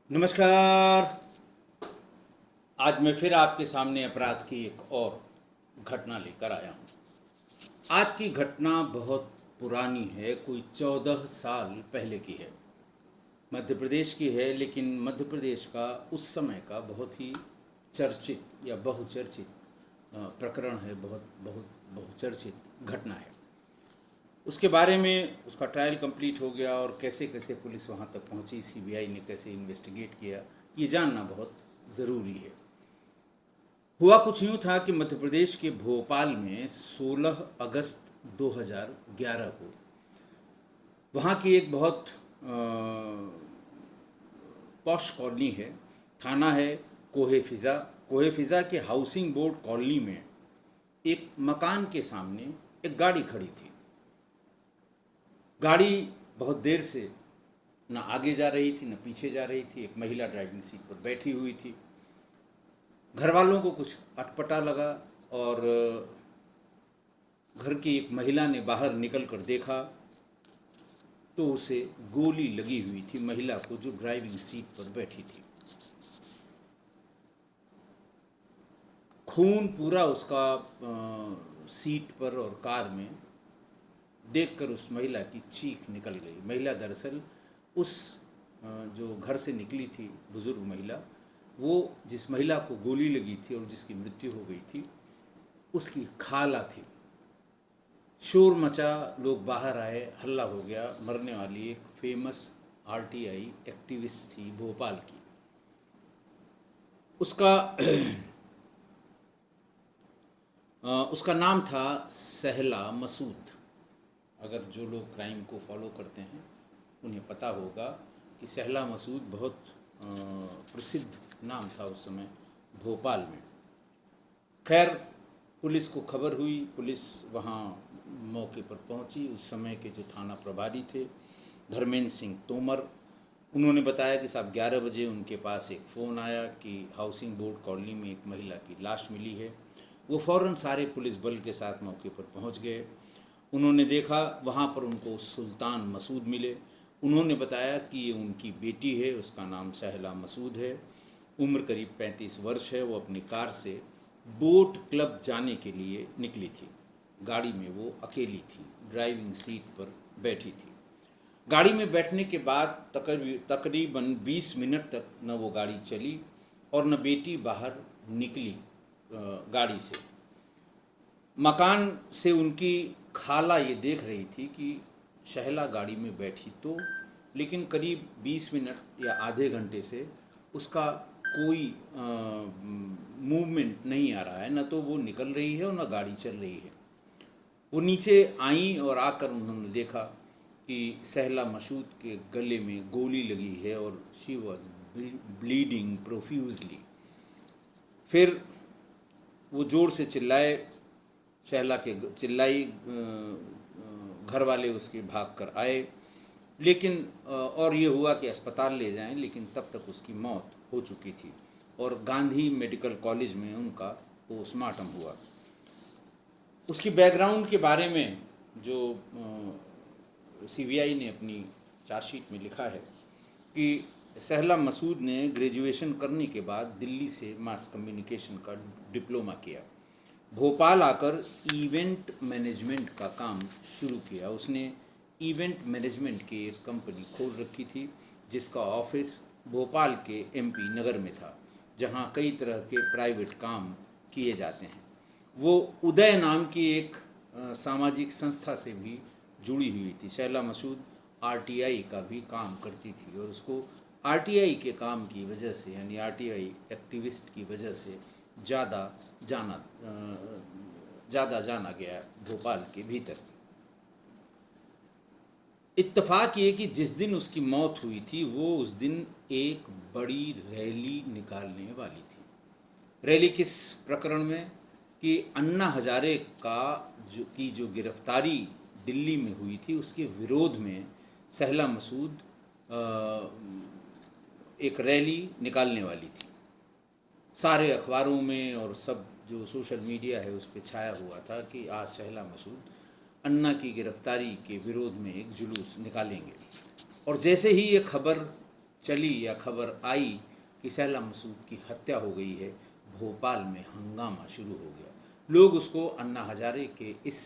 नमस्कार। आज मैं फिर आपके सामने अपराध की एक और घटना लेकर आया हूँ। आज की घटना बहुत पुरानी है, कोई 14 साल पहले की है। मध्य प्रदेश की है, लेकिन मध्य प्रदेश का उस समय का बहुत ही चर्चित या बहुचर्चित प्रकरण है। बहुत बहुत बहुचर्चित घटना है। उसके बारे में उसका ट्रायल कंप्लीट हो गया और कैसे कैसे पुलिस वहाँ तक पहुँची, सीबीआई ने कैसे इन्वेस्टिगेट किया, ये जानना बहुत ज़रूरी है। हुआ कुछ यूँ था कि मध्य प्रदेश के भोपाल में 16 अगस्त 2011 को वहाँ की एक बहुत पॉश कॉलोनी है, थाना है कोहे फिज़ा। कोहे फिज़ा के हाउसिंग बोर्ड कॉलोनी में एक मकान के सामने एक गाड़ी खड़ी थी। गाड़ी बहुत देर से न आगे जा रही थी न पीछे जा रही थी। एक महिला ड्राइविंग सीट पर बैठी हुई थी। घर वालों को कुछ अटपटा लगा और घर की एक महिला ने बाहर निकल कर देखा तो उसे गोली लगी हुई थी, महिला को जो ड्राइविंग सीट पर बैठी थी। खून पूरा उसका सीट पर और कार में देखकर उस महिला की चीख निकल गई। महिला दरअसल उस जो घर से निकली थी बुजुर्ग महिला, वो जिस महिला को गोली लगी थी और जिसकी मृत्यु हो गई थी, उसकी खाला थी। शोर मचा, लोग बाहर आए, हल्ला हो गया। मरने वाली एक फेमस आरटीआई एक्टिविस्ट थी भोपाल की। उसका उसका नाम था सहला मसूद। अगर जो लोग क्राइम को फॉलो करते हैं उन्हें पता होगा कि सहला मसूद बहुत प्रसिद्ध नाम था उस समय भोपाल में। खैर, पुलिस को खबर हुई, पुलिस वहाँ मौके पर पहुँची। उस समय के जो थाना प्रभारी थे धर्मेंद्र सिंह तोमर, उन्होंने बताया कि साहब 11 बजे उनके पास एक फ़ोन आया कि हाउसिंग बोर्ड कॉलोनी में एक महिला की लाश मिली है। वो फ़ौरन सारे पुलिस बल के साथ मौके पर पहुँच गए। उन्होंने देखा, वहाँ पर उनको सुल्तान मसूद मिले। उन्होंने बताया कि ये उनकी बेटी है, उसका नाम सहला मसूद है, उम्र करीब 35 वर्ष है। वो अपनी कार से बोट क्लब जाने के लिए निकली थी। गाड़ी में वो अकेली थी, ड्राइविंग सीट पर बैठी थी। गाड़ी में बैठने के बाद तकरीबन 20 मिनट तक न वो गाड़ी चली और न बेटी बाहर निकली गाड़ी से। मकान से उनकी खाला ये देख रही थी कि शहला गाड़ी में बैठी तो, लेकिन करीब 20 मिनट या आधे घंटे से उसका कोई मूवमेंट नहीं आ रहा है, न तो वो निकल रही है और न गाड़ी चल रही है। वो नीचे आई और आकर उन्होंने देखा कि सहला मसूद के गले में गोली लगी है और शी वॉज ब्लीडिंग प्रोफ्यूजली। फिर वो ज़ोर से चिल्लाए, शहला के चिल्लाई, घर वाले उसके भाग कर आए, लेकिन और ये हुआ कि अस्पताल ले जाएं, लेकिन तब तक उसकी मौत हो चुकी थी और गांधी मेडिकल कॉलेज में उनका पोस्टमार्टम हुआ। उसकी बैकग्राउंड के बारे में जो सीबीआई ने अपनी चार्जशीट में लिखा है कि सहला मसूद ने ग्रेजुएशन करने के बाद दिल्ली से मास कम्युनिकेशन का डिप्लोमा किया। भोपाल आकर इवेंट मैनेजमेंट का काम शुरू किया। उसने इवेंट मैनेजमेंट की एक कंपनी खोल रखी थी जिसका ऑफिस भोपाल के एमपी नगर में था, जहां कई तरह के प्राइवेट काम किए जाते हैं। वो उदय नाम की एक सामाजिक संस्था से भी जुड़ी हुई थी। शैला मसूद आरटीआई का भी काम करती थी और उसको आरटीआई के काम की वजह से, यानी आरटीआई एक्टिविस्ट की वजह से ज़्यादा जाना गया भोपाल के भीतर। इत्तेफाक ये कि जिस दिन उसकी मौत हुई थी वो उस दिन एक बड़ी रैली निकालने वाली थी। रैली किस प्रकरण में? कि अन्ना हजारे का जो गिरफ्तारी दिल्ली में हुई थी उसके विरोध में सहला मसूद एक रैली निकालने वाली थी। सारे अखबारों में और सब जो सोशल मीडिया है उस पर छाया हुआ था कि आज सहला मसूद अन्ना की गिरफ्तारी के विरोध में एक जुलूस निकालेंगे। और जैसे ही ये खबर चली या खबर आई कि सहला मसूद की हत्या हो गई है, भोपाल में हंगामा शुरू हो गया। लोग उसको अन्ना हजारे के इस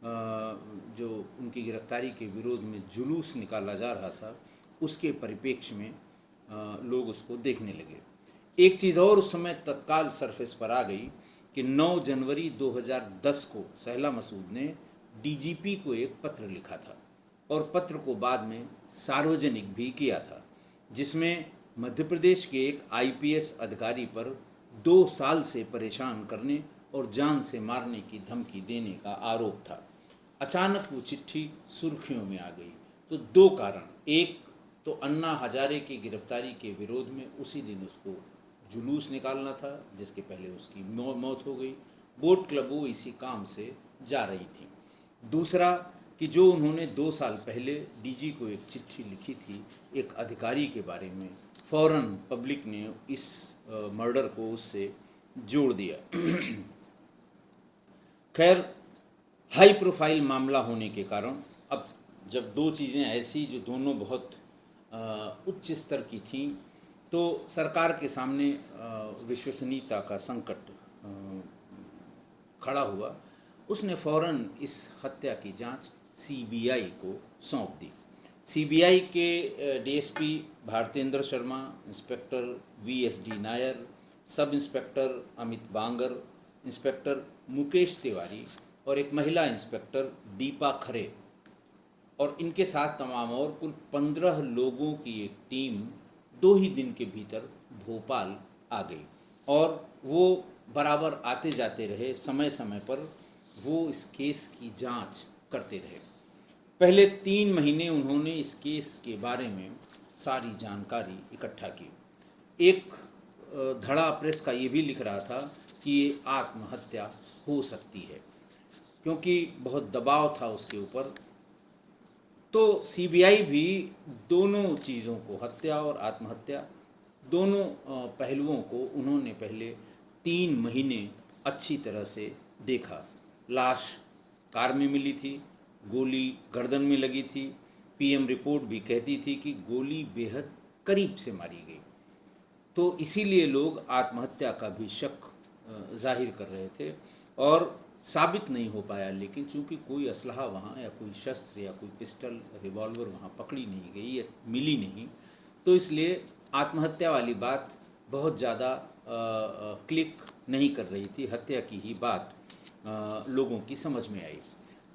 जो उनकी गिरफ्तारी के विरोध में जुलूस निकाला जा रहा था, उसके परिप्रेक्ष्य में लोग उसको देखने लगे। एक चीज़ और उस समय तत्काल सरफेस पर आ गई कि 9 जनवरी 2010 को सहला मसूद ने डीजीपी को एक पत्र लिखा था और पत्र को बाद में सार्वजनिक भी किया था, जिसमें मध्य प्रदेश के एक आईपीएस अधिकारी पर 2 साल से परेशान करने और जान से मारने की धमकी देने का आरोप था। अचानक वो चिट्ठी सुर्खियों में आ गई। तो 2 कारण, एक तो अन्ना हजारे की गिरफ्तारी के विरोध में उसी दिन उसको जुलूस निकालना था, जिसके पहले उसकी मौत हो गई। बोट क्लब वो इसी काम से जा रही थी। दूसरा कि जो उन्होंने 2 साल पहले डीजी को एक चिट्ठी लिखी थी एक अधिकारी के बारे में, फौरन पब्लिक ने इस मर्डर को उससे जोड़ दिया। खैर, हाई प्रोफाइल मामला होने के कारण अब जब 2 चीज़ें ऐसी जो दोनों बहुत उच्च स्तर की थीं, तो सरकार के सामने विश्वसनीयता का संकट खड़ा हुआ। उसने फौरन इस हत्या की जांच सीबीआई को सौंप दी। सीबीआई के DSP Bhartendra Sharma, inspector VSD Nair, sub inspector Amit Bangar, inspector Mukesh Tiwari और एक महिला इंस्पेक्टर दीपा खरे और इनके साथ तमाम और कुल 15 लोगों की एक टीम 2 ही दिन के भीतर भोपाल आ गई और वो बराबर आते जाते रहे। समय समय पर वो इस केस की जांच करते रहे। पहले 3 महीने उन्होंने इस केस के बारे में सारी जानकारी इकट्ठा की। एक धड़ा प्रेस का ये भी लिख रहा था कि ये आत्महत्या हो सकती है, क्योंकि बहुत दबाव था उसके ऊपर। तो सीबीआई भी दोनों चीज़ों को, हत्या और आत्महत्या, दोनों पहलुओं को उन्होंने पहले 3 महीने अच्छी तरह से देखा। लाश कार में मिली थी, गोली गर्दन में लगी थी। पीएम रिपोर्ट भी कहती थी कि गोली बेहद करीब से मारी गई। तो इसीलिए लोग आत्महत्या का भी शक जाहिर कर रहे थे और साबित नहीं हो पाया। लेकिन चूंकि कोई असलहा वहाँ या कोई शस्त्र या कोई पिस्टल, रिवॉल्वर वहाँ पकड़ी नहीं गई या मिली नहीं, तो इसलिए आत्महत्या वाली बात बहुत ज़्यादा क्लिक नहीं कर रही थी। हत्या की ही बात लोगों की समझ में आई।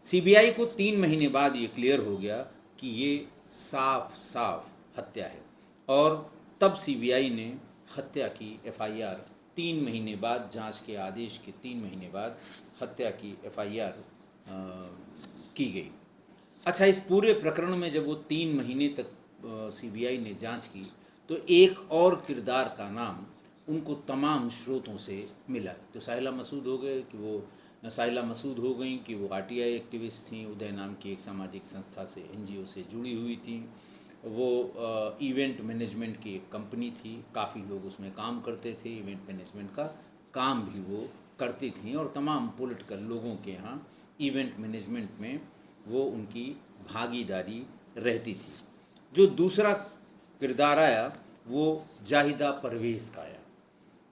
सीबीआई को 3 महीने बाद ये क्लियर हो गया कि ये साफ साफ हत्या है और तब सीबीआई ने हत्या की एफआईआर 3 महीने बाद, जांच के आदेश के 3 महीने बाद हत्या की एफआईआर की गई। अच्छा, इस पूरे प्रकरण में जब वो 3 महीने तक सीबीआई ने जांच की, तो एक और किरदार का नाम उनको तमाम स्रोतों से मिला। तो साहिला मसूद हो गए कि वो साहिला मसूद हो गई कि वो आरटीआई एक्टिविस्ट थी, उदय नाम की एक सामाजिक संस्था से, एनजीओ से जुड़ी हुई थी। वो इवेंट मैनेजमेंट की एक कंपनी थी, काफ़ी लोग उसमें काम करते थे, इवेंट मैनेजमेंट का काम भी वो करती थी और तमाम पॉलिटिकल लोगों के यहाँ इवेंट मैनेजमेंट में वो उनकी भागीदारी रहती थी। जो दूसरा किरदार आया वो जाहिदा परवेज़ का आया।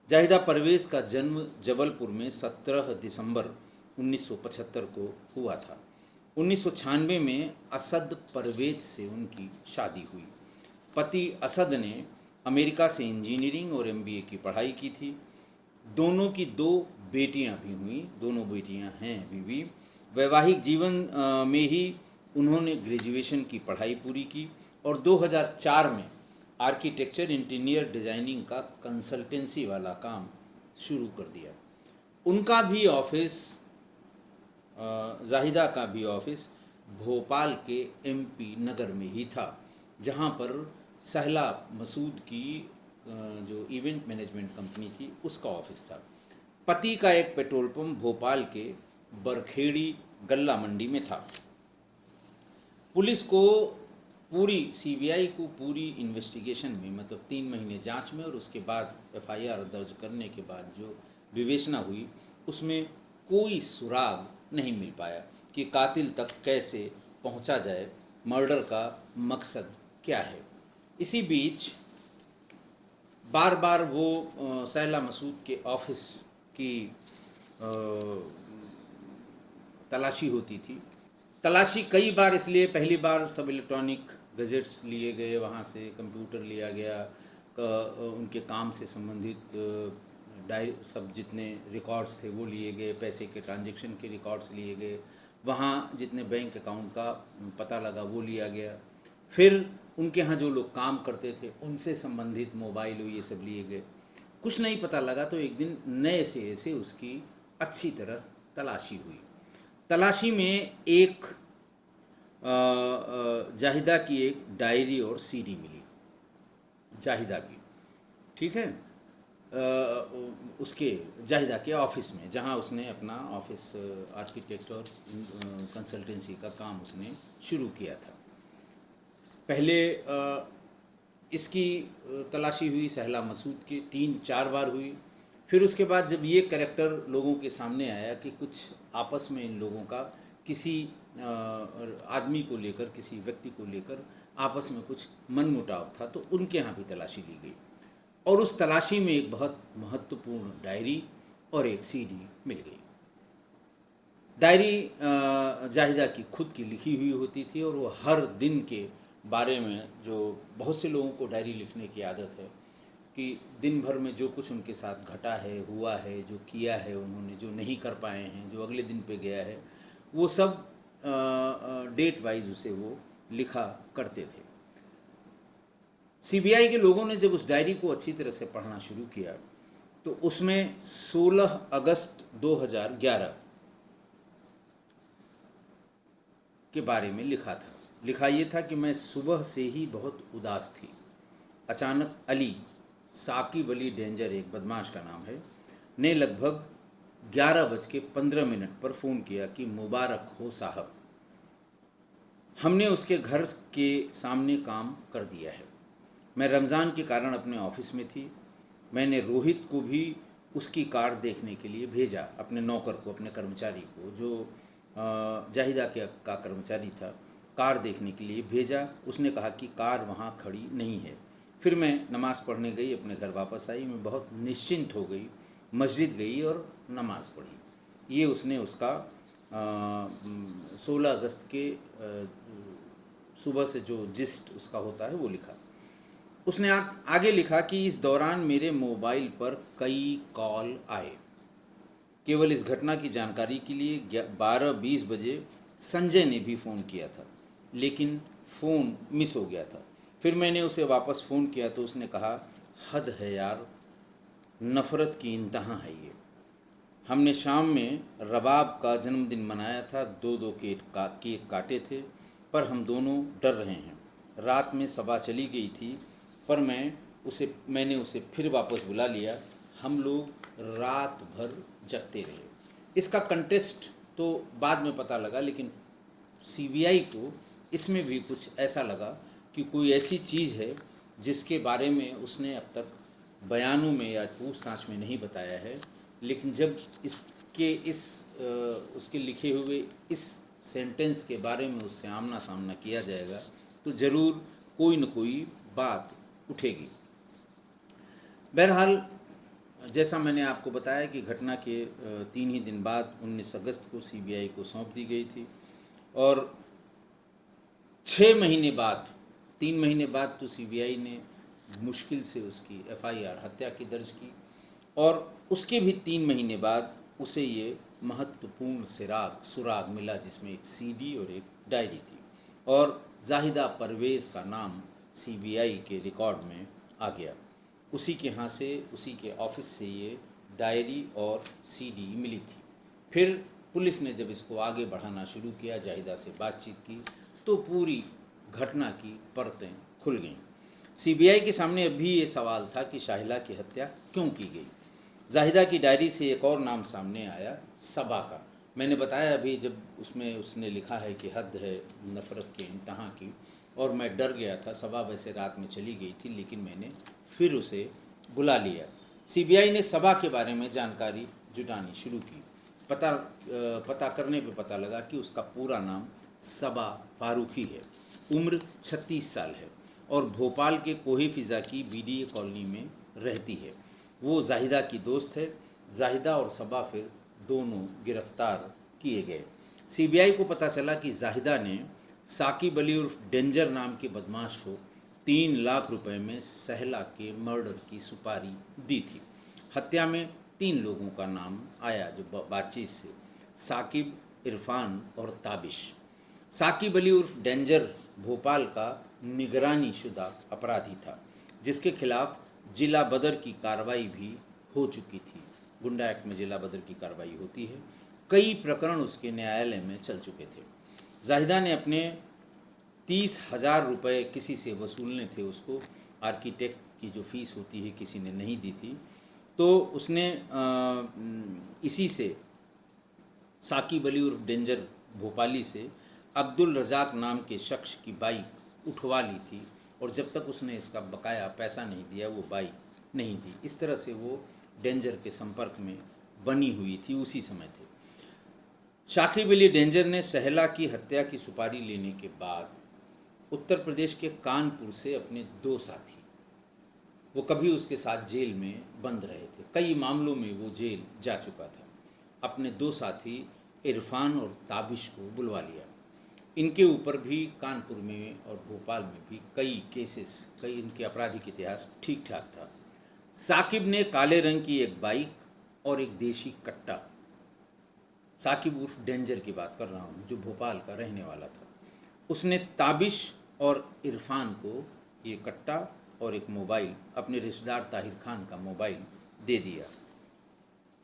जाहिदा परवेज़ का जन्म जबलपुर में 17 दिसंबर 1975 को हुआ था। 1996 में असद परवेज़ से उनकी शादी हुई। पति असद ने अमेरिका से इंजीनियरिंग और एमबीए की पढ़ाई की थी। दोनों की 2 बेटियां भी हुई, दोनों बेटियां हैं अभी भी। वैवाहिक जीवन में ही उन्होंने ग्रेजुएशन की पढ़ाई पूरी की और 2004 में आर्किटेक्चर इंटीरियर डिज़ाइनिंग का कंसल्टेंसी वाला काम शुरू कर दिया। उनका भी ऑफिस, जाहिदा का भी ऑफिस भोपाल के एमपी नगर में ही था, जहां पर सहला मसूद की जो इवेंट मैनेजमेंट कंपनी थी उसका ऑफिस था। पति का एक पेट्रोल पंप भोपाल के बरखेड़ी गल्ला मंडी में था। पुलिस को सीबीआई को पूरी इन्वेस्टिगेशन में, मतलब 3 महीने जांच में और उसके बाद एफआईआर दर्ज करने के बाद जो विवेचना हुई, उसमें कोई सुराग नहीं मिल पाया कि कातिल तक कैसे पहुंचा जाए, मर्डर का मकसद क्या है। इसी बीच बार बार वो सैला मसूद के ऑफिस की अ, तलाशी होती थी। तलाशी कई बार, इसलिए पहली बार सब इलेक्ट्रॉनिक गजेट्स लिए गए, वहाँ से कंप्यूटर लिया गया, उनके काम से संबंधित डाय सब जितने रिकॉर्ड्स थे वो लिए गए, पैसे के ट्रांजैक्शन के रिकॉर्ड्स लिए गए, वहाँ जितने बैंक अकाउंट का पता लगा वो लिया गया। फिर उनके यहाँ जो लोग काम करते थे उनसे संबंधित मोबाइल ये सब लिए गए। कुछ नहीं पता लगा तो एक दिन नए सिरे से उसकी अच्छी तरह तलाशी हुई। तलाशी में एक जाहिदा की एक डायरी और सीडी मिली, जाहिदा की, ठीक है, उसके जाहिदा के ऑफिस में, जहाँ उसने अपना ऑफिस आर्किटेक्ट और कंसल्टेंसी का काम उसने शुरू किया था। पहले इसकी तलाशी हुई सहला मसूद की 3-4 बार हुई। फिर उसके बाद जब ये कैरेक्टर लोगों के सामने आया कि कुछ आपस में इन लोगों का किसी आदमी को लेकर, किसी व्यक्ति को लेकर आपस में कुछ मनमुटाव था, तो उनके यहाँ भी तलाशी ली गई और उस तलाशी में एक बहुत महत्वपूर्ण डायरी और एक सीडी मिल गई। डायरी जाहिदा की खुद की लिखी हुई होती थी और वो हर दिन के बारे में, जो बहुत से लोगों को डायरी लिखने की आदत है कि दिन भर में जो कुछ उनके साथ घटा है, हुआ है, जो किया है उन्होंने, जो नहीं कर पाए हैं, जो अगले दिन पे गया है, वो सब डेट वाइज उसे वो लिखा करते थे। सीबीआई के लोगों ने जब उस डायरी को अच्छी तरह से पढ़ना शुरू किया तो उसमें 16 अगस्त 2011 के बारे में लिखा था। लिखा ये था कि मैं सुबह से ही बहुत उदास थी। अचानक अली, साकिब अली डेंजर एक बदमाश का नाम है, ने लगभग 11:15 पर फ़ोन किया कि मुबारक हो साहब, हमने उसके घर के सामने काम कर दिया है। मैं रमज़ान के कारण अपने ऑफिस में थी। मैंने रोहित को भी उसकी कार देखने के लिए भेजा, अपने नौकर को, अपने कर्मचारी को, जो जाहिदा का कर्मचारी था, कार देखने के लिए भेजा। उसने कहा कि कार वहाँ खड़ी नहीं है। फिर मैं नमाज़ पढ़ने गई, अपने घर वापस आई। मैं बहुत निश्चिंत हो गई, मस्जिद गई और नमाज़ पढ़ी। ये उसने उसका 16 अगस्त के सुबह से जो जिस्ट उसका होता है वो लिखा। उसने आगे लिखा कि इस दौरान मेरे मोबाइल पर कई कॉल आए। केवल इस घटना की जानकारी के लिए 12-20 बजे संजय ने भी फ़ोन किया था, लेकिन फ़ोन मिस हो गया था। फिर मैंने उसे वापस फ़ोन किया तो उसने कहा, हद है यार, नफ़रत की इंतहा है ये। हमने शाम में रबाब का जन्मदिन मनाया था, 2-2 केक काटे थे, पर हम दोनों डर रहे हैं। रात में सबा चली गई थी, पर मैंने उसे फिर वापस बुला लिया। हम लोग रात भर जगते रहे। इसका कंटेस्ट तो बाद में पता लगा, लेकिन सीबीआई को इसमें भी कुछ ऐसा लगा कि कोई ऐसी चीज़ है जिसके बारे में उसने अब तक बयानों में या पूछताछ में नहीं बताया है, लेकिन जब उसके लिखे हुए इस सेंटेंस के बारे में उससे आमना सामना किया जाएगा तो ज़रूर कोई न कोई बात उठेगी। बहरहाल, जैसा मैंने आपको बताया कि घटना के 3 ही दिन बाद 19 अगस्त को सीबीआई को सौंप दी गई थी और 6 महीने बाद, 3 महीने बाद तो सीबीआई ने मुश्किल से उसकी एफआईआर हत्या की दर्ज की और उसके भी 3 महीने बाद उसे ये महत्वपूर्ण सुराग मिला, जिसमें एक सीडी और एक डायरी थी और जाहिदा परवेज़ का नाम सीबीआई के रिकॉर्ड में आ गया। उसी के यहाँ से, उसी के ऑफिस से ये डायरी और सीडी मिली थी। फिर पुलिस ने जब इसको आगे बढ़ाना शुरू किया, जाहिदा से बातचीत की, तो पूरी घटना की परतें खुल गईं। सीबीआई के सामने अब भी ये सवाल था कि शाहिला की हत्या क्यों की गई। जाहिदा की डायरी से एक और नाम सामने आया, सबा का। मैंने बताया अभी, जब उसमें उसने लिखा है कि हद है नफ़रत के इंतहा की, और मैं डर गया था। सबा वैसे रात में चली गई थी, लेकिन मैंने फिर उसे बुला लिया। सीबीआई ने सबा के बारे में जानकारी जुटानी शुरू की। पता करने पे पता लगा कि उसका पूरा नाम सबा फारूकी है। उम्र 36 साल है। और भोपाल के कोहे फिज़ा की बीडीए कॉलोनी में रहती है। वो जाहिदा की दोस्त है। जाहिदा और सबा फिर दोनों गिरफ्तार किए गए। सीबीआई को पता चला कि जाहिदा ने साकिब अली उर्फ डेंजर नाम के बदमाश को 3 लाख रुपए में सहला के मर्डर की सुपारी दी थी। हत्या में 3 लोगों का नाम आया जो बातचीत से, साकिब, इरफान और ताबिश। साकिब अली उर्फ डेंजर भोपाल का निगरानी शुदा अपराधी था, जिसके खिलाफ जिला बदर की कार्रवाई भी हो चुकी थी। गुंडा एक्ट में जिला बदर की कार्रवाई होती है। कई प्रकरण उसके न्यायालय में चल चुके थे। जाहिदा ने अपने 30,000 रुपये किसी से वसूलने थे उसको। आर्किटेक्ट की जो फीस होती है किसी ने नहीं दी थी, तो उसने इसी से साकिब अली उर्फ डेंजर भोपाली से अब्दुल रजाक नाम के शख्स की बाइक उठवा ली थी, और जब तक उसने इसका बकाया पैसा नहीं दिया वो बाइक नहीं दी। इस तरह से वो डेंजर के संपर्क में बनी हुई थी उसी समय थे। साकिब अली डेंजर ने सहला की हत्या की सुपारी लेने के बाद उत्तर प्रदेश के कानपुर से अपने 2 साथी, वो कभी उसके साथ जेल में बंद रहे थे, कई मामलों में वो जेल जा चुका था, अपने 2 साथी इरफान और ताबिश को बुलवा लिया। इनके ऊपर भी कानपुर में और भोपाल में भी कई केसेस, कई इनके आपराधिक इतिहास ठीक ठाक था। साकिब ने काले रंग की एक बाइक और एक देशी कट्टा, साकिब उर्फ डेंजर की बात कर रहा हूँ जो भोपाल का रहने वाला था, उसने ताबिश और इरफान को ये कट्टा और एक मोबाइल, अपने रिश्तेदार ताहिर खान का मोबाइल दे दिया।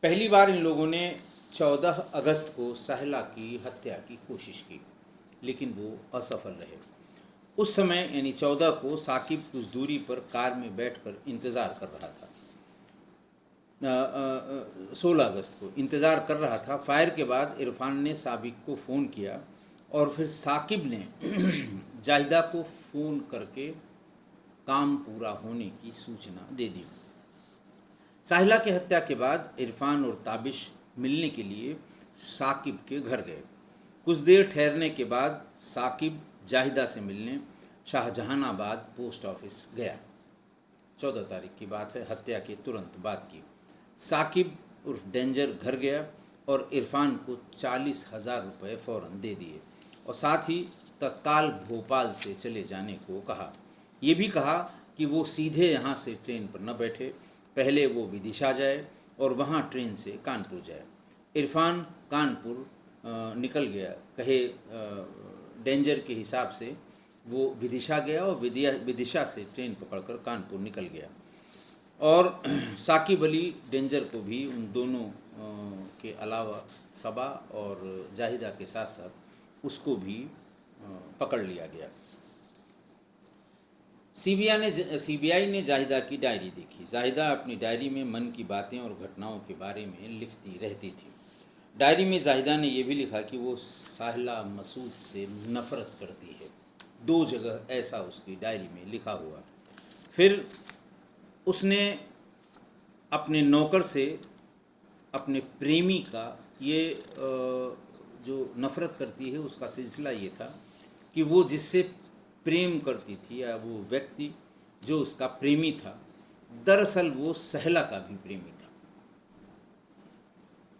पहली बार इन लोगों ने 14 अगस्त को सहला की हत्या की कोशिश की, लेकिन वो असफल रहे। उस समय यानी 14 को साकिब कुछ दूरी पर कार में बैठकर इंतज़ार कर रहा था। 16 अगस्त को इंतज़ार कर रहा था। फायर के बाद इरफान ने साबिक को फ़ोन किया और फिर साकिब ने जाहिदा को फ़ोन करके काम पूरा होने की सूचना दे दी। साहिला की हत्या के बाद इरफान और ताबिश मिलने के लिए साकिब के घर गए। कुछ देर ठहरने के बाद साकिब जाहिदा से मिलने शाहजहानाबाद पोस्ट ऑफिस गया। 14 तारीख की बात है, हत्या के तुरंत बाद की। साकिब उर्फ डेंजर घर गया और इरफान को 40,000 रुपये फ़ौरन दे दिए और साथ ही तत्काल भोपाल से चले जाने को कहा। ये भी कहा कि वो सीधे यहाँ से ट्रेन पर न बैठे, पहले वो विदिशा जाए और वहाँ ट्रेन से कानपुर जाए। इरफान कानपुर निकल गया, कहे डेंजर के हिसाब से वो विदिशा गया और विदिशा से ट्रेन पकड़कर कानपुर निकल गया। और साकिब अली डेंजर को भी उन दोनों के अलावा सबा और जाहिदा के साथ साथ उसको भी पकड़ लिया गया। सीबीआई ने जाहिदा की डायरी देखी। जाहिदा अपनी डायरी में मन की बातें और घटनाओं के बारे में लिखती रहती थी। डायरी में जाहिदा ने यह भी लिखा कि वो साहिला मसूद से नफ़रत करती है। 2 जगह ऐसा उसकी डायरी में लिखा हुआ। फिर उसने अपने नौकर से अपने प्रेमी का ये जो नफ़रत करती है उसका सिलसिला ये था कि वो जिससे प्रेम करती थी या वो व्यक्ति जो उसका प्रेमी था, दरअसल वो सहला का भी प्रेमी था।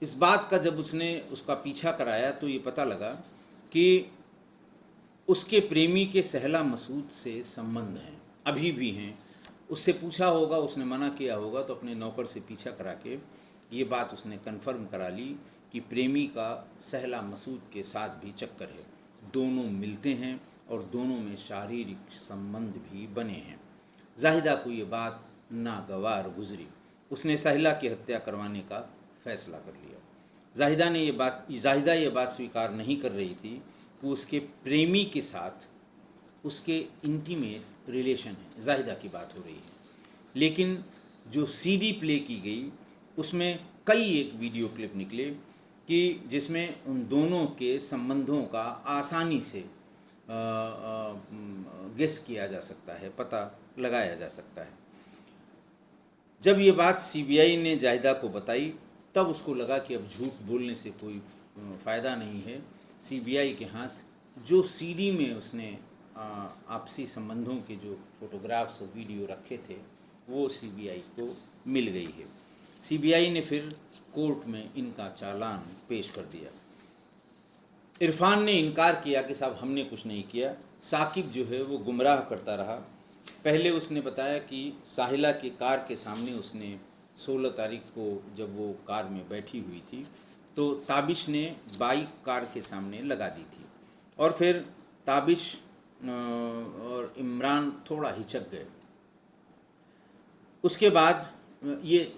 इस बात का जब उसने उसका पीछा कराया तो ये पता लगा कि उसके प्रेमी के सहला मसूद से संबंध हैं, अभी भी हैं। उससे पूछा होगा, उसने मना किया होगा, तो अपने नौकर से पीछा करा के ये बात उसने कन्फर्म करा ली कि प्रेमी का सहला मसूद के साथ भी चक्कर है। दोनों मिलते हैं और दोनों में शारीरिक संबंध भी बने हैं। जाहिदा को ये बात नागवार गुजरी। उसने सहला की हत्या करवाने का फैसला कर लिया। जाहिदा ये बात स्वीकार नहीं कर रही थी कि उसके प्रेमी के साथ उसके इंटीमेट रिलेशन है। जाहिदा की बात हो रही है, लेकिन जो सीडी प्ले की गई उसमें कई एक वीडियो क्लिप निकले कि जिसमें उन दोनों के संबंधों का आसानी से गेस किया जा सकता है, पता लगाया जा सकता है। जब ये बात सीबीआई ने जाहिदा को बताई तब उसको लगा कि अब झूठ बोलने से कोई फ़ायदा नहीं है। सीबीआई के हाथ जो सीडी में उसने आपसी संबंधों के जो फोटोग्राफ्स और वीडियो रखे थे वो सीबीआई को मिल गई है। सीबीआई ने फिर कोर्ट में इनका चालान पेश कर दिया। इरफान ने इनकार किया कि साहब हमने कुछ नहीं किया। साकिब जो है वो गुमराह करता रहा। पहले उसने बताया कि साहिला की कार के सामने उसने 16 तारीख को जब वो कार में बैठी हुई थी तो ताबिश ने बाइक कार के सामने लगा दी थी और फिर ताबिश और इमरान थोड़ा हिचक गए। उसके बाद ये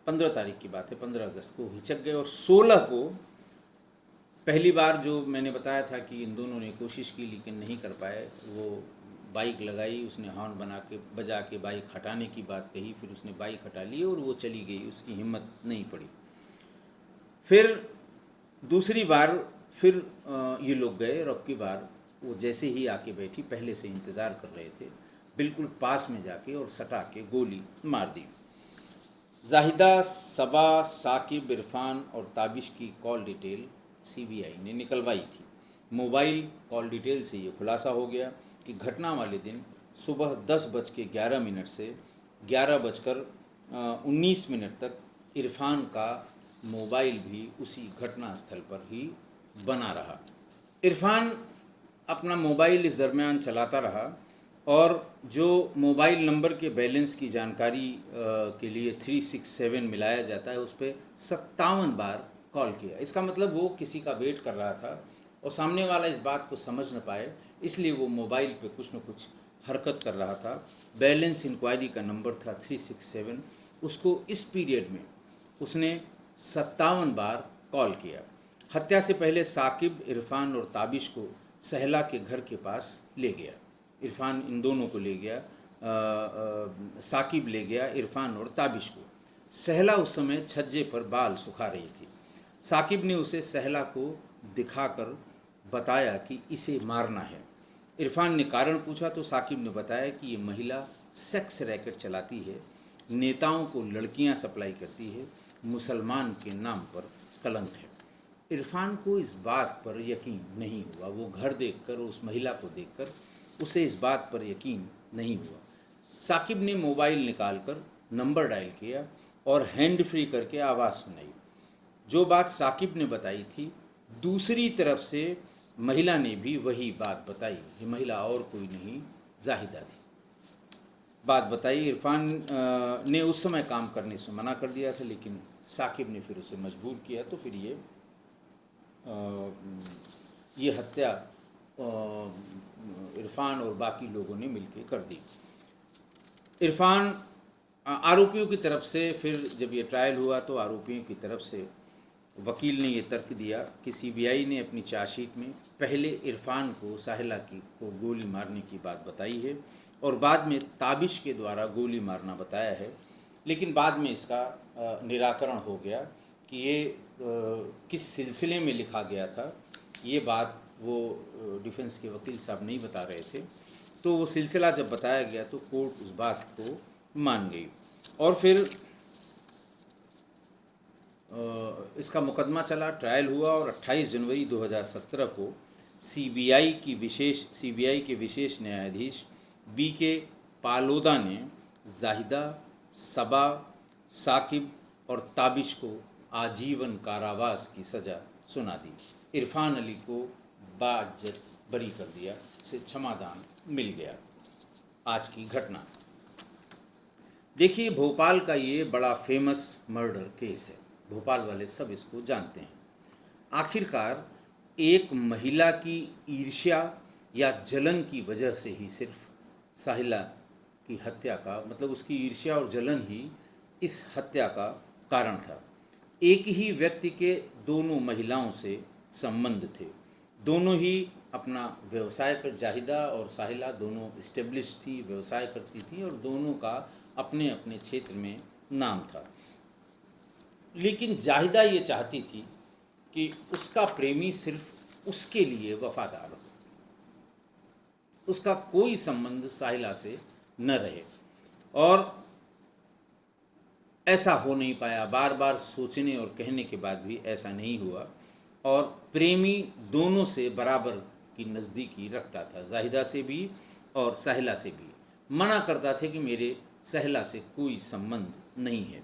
15 तारीख की बात है, 15 अगस्त को हिचक गए और 16 को पहली बार जो मैंने बताया था कि इन दोनों ने कोशिश की लेकिन नहीं कर पाए, वो बाइक लगाई, उसने हॉर्न बजा के बाइक हटाने की बात कही, फिर उसने बाइक हटा ली और वो चली गई, उसकी हिम्मत नहीं पड़ी। फिर दूसरी बार फिर ये लोग गए और अब की बार वो जैसे ही आके बैठी, पहले से इंतज़ार कर रहे थे, बिल्कुल पास में जाके और सटा के गोली मार दी। जाहिदा, सबा, साकिब, इरफान और ताबिश की कॉल डिटेल सीबीआई ने निकलवाई थी। मोबाइल कॉल डिटेल से ये खुलासा हो गया कि घटना वाले दिन सुबह 10:11 से 11:19 तक इरफान का मोबाइल भी उसी घटना स्थल पर ही बना रहा। इरफान अपना मोबाइल इस दरमियान चलाता रहा और जो मोबाइल नंबर के बैलेंस की जानकारी के लिए 367 मिलाया जाता है उस पर 57 बार कॉल किया। इसका मतलब वो किसी का वेट कर रहा था और सामने वाला इस बात को समझ न पाए, इसलिए वो मोबाइल पे कुछ न कुछ हरकत कर रहा था। बैलेंस इंक्वायरी का नंबर था 367, उसको इस पीरियड में उसने 57 बार कॉल किया। हत्या से पहले साकिब, इरफान और ताबिश को सहला के घर के पास ले गया। इरफान इन दोनों को ले गया, साकिब ले गया इरफान और ताबिश को। सहला उस समय छज्जे पर बाल सुखा रही थी। साकिब ने उसे सहला को दिखाकर बताया कि इसे मारना है। इरफान ने कारण पूछा तो साकिब ने बताया कि ये महिला सेक्स रैकेट चलाती है, नेताओं को लड़कियां सप्लाई करती है, मुसलमान के नाम पर कलंक है। इरफान को इस बात पर यकीन नहीं हुआ। वो घर देखकर, उस महिला को देखकर उसे इस बात पर यकीन नहीं हुआ। साकिब ने मोबाइल निकालकर नंबर डायल किया और हैंड फ्री करके आवाज़ सुनाई। जो बात साकिब ने बताई थी, दूसरी तरफ से महिला ने भी वही बात बताई। ये महिला और कोई नहीं, जाहिदा थी। बात बताई। इरफान ने उस समय काम करने से मना कर दिया था, लेकिन साकिब ने फिर उसे मजबूर किया, तो फिर ये हत्या इरफान और बाकी लोगों ने मिलकर कर दी। इरफान आरोपियों की तरफ से, फिर जब ये ट्रायल हुआ तो आरोपियों की तरफ से वकील ने ये तर्क दिया कि सीबीआई ने अपनी चार्जशीट में पहले इरफान को साहिला को गोली मारने की बात बताई है और बाद में ताबिश के द्वारा गोली मारना बताया है, लेकिन बाद में इसका निराकरण हो गया कि ये किस सिलसिले में लिखा गया था। ये बात वो डिफेंस के वकील साहब नहीं बता रहे थे, तो वो सिलसिला जब बताया गया तो कोर्ट उस बात को मान गई और फिर इसका मुकदमा चला, ट्रायल हुआ और 28 जनवरी 2017 को सीबीआई के विशेष न्यायाधीश BK पालोदा ने जाहिदा, सबा, साकिब और ताबिश को आजीवन कारावास की सज़ा सुना दी। इरफान अली को बाइज्जत बरी कर दिया, उसे क्षमादान मिल गया। आज की घटना देखिए, भोपाल का ये बड़ा फेमस मर्डर केस है। भोपाल वाले सब इसको जानते हैं। आखिरकार एक महिला की ईर्ष्या या जलन की वजह से ही सिर्फ साहिला की हत्या का, मतलब उसकी ईर्ष्या और जलन ही इस हत्या का कारण था। एक ही व्यक्ति के दोनों महिलाओं से संबंध थे, दोनों ही अपना व्यवसाय कर, जाहिदा और साहिला दोनों इस्टेब्लिश थी, व्यवसाय करती थी और दोनों का अपने अपने क्षेत्र में नाम था। लेकिन जाहिदा ये चाहती थी कि उसका प्रेमी सिर्फ उसके लिए वफादार हो, उसका कोई संबंध साहिला से न रहे, और ऐसा हो नहीं पाया। बार बार सोचने और कहने के बाद भी ऐसा नहीं हुआ और प्रेमी दोनों से बराबर की नज़दीकी रखता था, जाहिदा से भी और साहिला से भी। मना करता था कि मेरे साहिला से कोई संबंध नहीं है।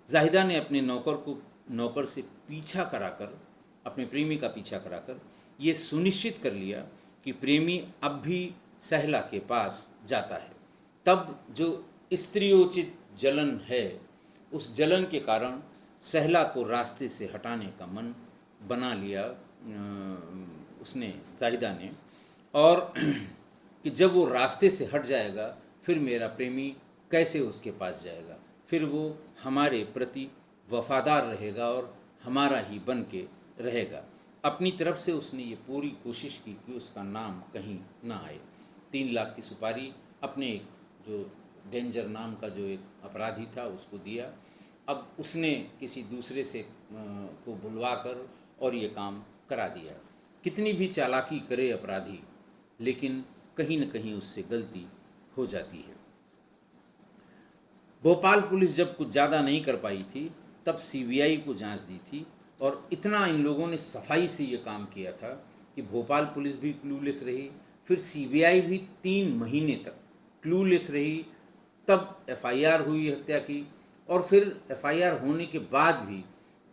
जाहिदा ने अपने नौकर से पीछा कराकर, अपने प्रेमी का पीछा कराकर ये सुनिश्चित कर लिया कि प्रेमी अब भी साहिला के पास जाता है। तब जो स्त्रियोचित जलन है, उस जलन के कारण साहिला को रास्ते से हटाने का मन बना लिया उसने, जाहिदा ने। और कि जब वो रास्ते से हट जाएगा फिर मेरा प्रेमी कैसे उसके पास जाएगा, फिर वो हमारे प्रति वफादार रहेगा और हमारा ही बन के रहेगा। अपनी तरफ से उसने ये पूरी कोशिश की कि उसका नाम कहीं ना आए। 3 लाख की सुपारी अपने एक जो डेंजर नाम का जो एक अपराधी था उसको दिया। अब उसने किसी दूसरे से को बुलवा कर और ये काम करा दिया। कितनी भी चालाकी करे अपराधी, लेकिन कहीं न कहीं उससे गलती हो जाती है। भोपाल पुलिस जब कुछ ज़्यादा नहीं कर पाई थी, तब सीबीआई को जांच दी थी, और इतना इन लोगों ने सफाई से ये काम किया था कि भोपाल पुलिस भी क्लूलेस रही, फिर सीबीआई भी 3 महीने तक क्लूलेस रही। तब एफआईआर हुई हत्या की, और फिर एफआईआर होने के बाद भी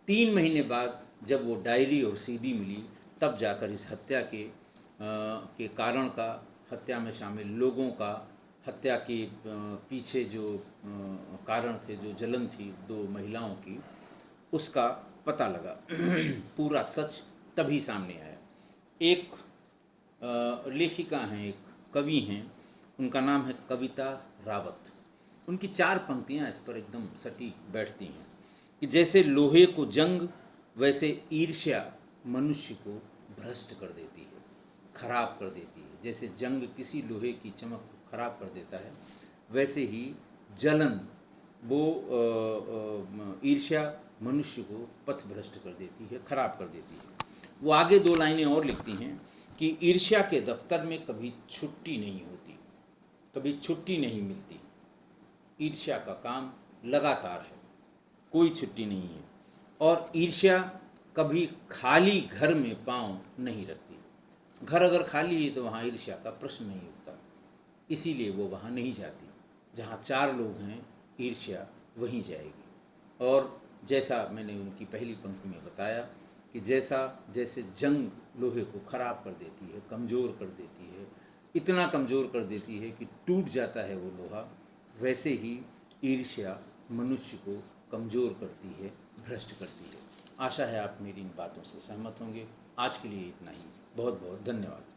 3 महीने बाद जब वो डायरी और सीडी मिली, तब जाकर इस हत्या के कारण का, हत्या में शामिल लोगों का, हत्या के पीछे जो कारण थे, जो जलन थी 2 महिलाओं की, उसका पता लगा। पूरा सच तभी सामने आया। एक लेखिका हैं, एक कवि हैं, उनका नाम है कविता रावत। उनकी 4 पंक्तियाँ इस पर एकदम सटीक बैठती हैं कि जैसे लोहे को जंग, वैसे ईर्ष्या मनुष्य को भ्रष्ट कर देती है, खराब कर देती है। जैसे जंग किसी लोहे की चमक को खराब कर देता है, वैसे ही जलन, वो ईर्ष्या मनुष्य को पथ भ्रष्ट कर देती है, खराब कर देती है। वो आगे 2 लाइनें और लिखती हैं कि ईर्ष्या के दफ्तर में कभी छुट्टी नहीं होती, कभी छुट्टी नहीं मिलती। ईर्ष्या का काम लगातार है, कोई छुट्टी नहीं है। और ईर्ष्या कभी खाली घर में पाँव नहीं रखती। घर अगर खाली है तो वहाँ ईर्ष्या का प्रश्न नहीं उठता, इसीलिए वो वहाँ नहीं जाती। जहाँ 4 लोग हैं, ईर्ष्या वहीं जाएगी। और जैसा मैंने उनकी पहली पंक्ति में बताया कि जैसे जंग लोहे को खराब कर देती है, कमज़ोर कर देती है, इतना कमज़ोर कर देती है कि टूट जाता है वो लोहा, वैसे ही ईर्ष्या मनुष्य को कमज़ोर करती है, भ्रष्ट करती है। आशा है आप मेरी इन बातों से सहमत होंगे। आज के लिए इतना ही। बहुत बहुत धन्यवाद।